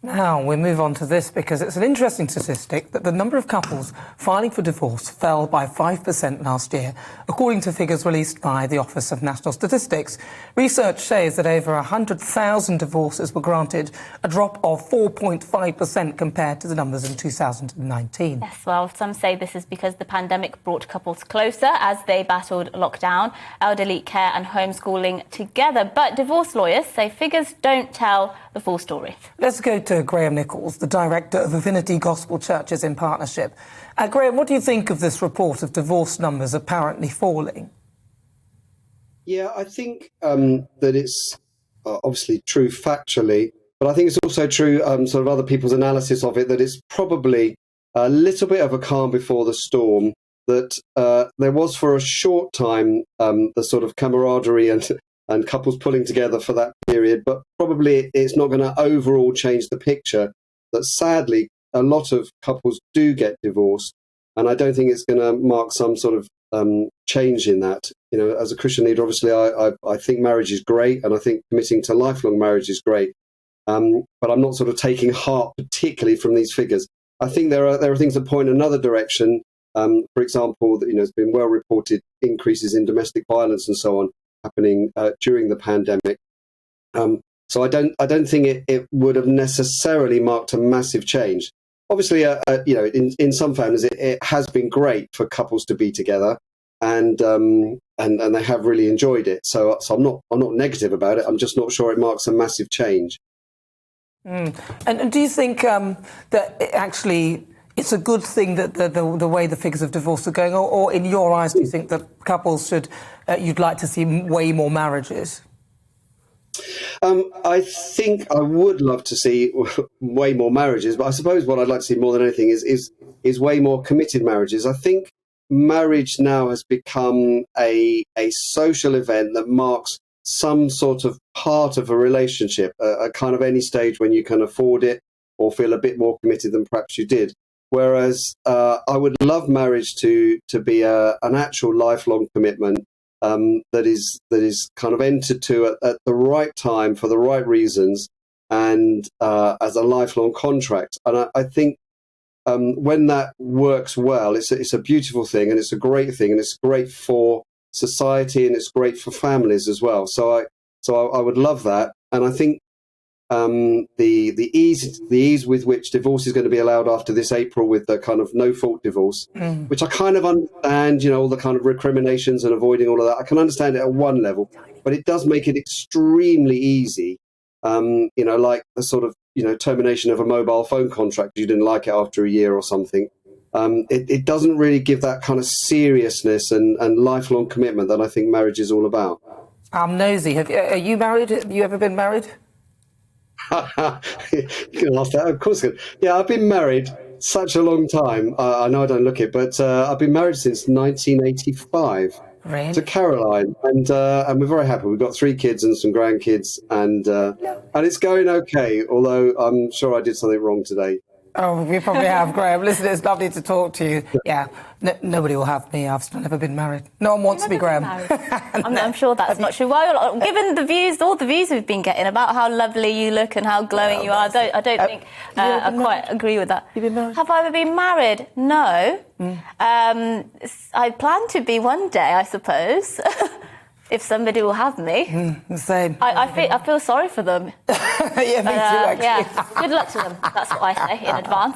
Now we move on to this because it's an interesting statistic that the number of couples filing for divorce fell by 5% last year, according to figures released by the Office of National Statistics. Research says that over 100,000 divorces were granted, a drop of 4.5% compared to the numbers in 2019. Yes, well, some say this is because the pandemic brought couples closer as they battled lockdown, elderly care and homeschooling together. But divorce lawyers say figures don't tell the full story. Let's go to Graham Nicholls, the director of Affinity Gospel Churches in Partnership. Graham, what do you think of this report of divorce numbers apparently falling? Yeah, I think that it's obviously true factually, but I think it's also true sort of other people's analysis of it, that it's probably a little bit of a calm before the storm, that there was for a short time the sort of camaraderie and couples pulling together for that period, but probably it's not going to overall change the picture, that sadly a lot of couples do get divorced, and I don't think it's going to mark some sort of change in that. You know, as a Christian leader, obviously I think marriage is great, and I think committing to lifelong marriage is great, but I'm not sort of taking heart particularly from these figures. I think there are things that point another direction. For example, that, you know, it's been well reported increases in domestic violence and so on happening during the pandemic. So I don't think it would have necessarily marked a massive change. Obviously, you know, in some families it has been great for couples to be together, and they have really enjoyed it. So I'm not negative about it. I'm just not sure it marks a massive change. And do you think that actually it's a good thing that the way the figures of divorce are going, or in your eyes, do you think that couples should, you'd like to see way more marriages? I think I would love to see way more marriages, but I suppose what I'd like to see more than anything is way more committed marriages. I think marriage now has become a social event that marks some sort of part of a relationship, at kind of any stage when you can afford it or feel a bit more committed than perhaps you did. Whereas I would love marriage to be an actual lifelong commitment that is kind of entered to at the right time for the right reasons, and as a lifelong contract. And I think when that works well, it's a beautiful thing, and it's a great thing, and it's great for society, and it's great for families as well. So I would love that, and I think the ease with which divorce is going to be allowed after this April, with the kind of no fault divorce, which I kind of understand, you know, all the kind of recriminations and avoiding all of that. I can understand it at one level, but it does make it extremely easy. You know, like the sort of, you know, termination of a mobile phone contract, you didn't like it after a year or something. It doesn't really give that kind of seriousness and lifelong commitment that I think marriage is all about. I'm nosy. Are you married? Have you ever been married? You can ask that, of course. Yeah, I've been married such a long time. I know I don't look it, but I've been married since 1985 Really? to Caroline, and we're very happy. We've got 3 kids and some grandkids, and it's going okay. Although I'm sure I did something wrong today. Oh, we probably have, Graham. Listen, it's lovely to talk to you. Yeah, nobody will have me. I've still never been married. No one wants me, Graham. I'm sure that's not true. Well, given the views, all the views we've been getting about how lovely you look and how glowing you are, I don't think I quite agree with that. You've been married? Have I ever been married? No. I plan to be one day, I suppose. If somebody will have me. The same. I feel sorry for them. Yeah, me too, actually. Yeah. Good luck to them. That's what I say in advance.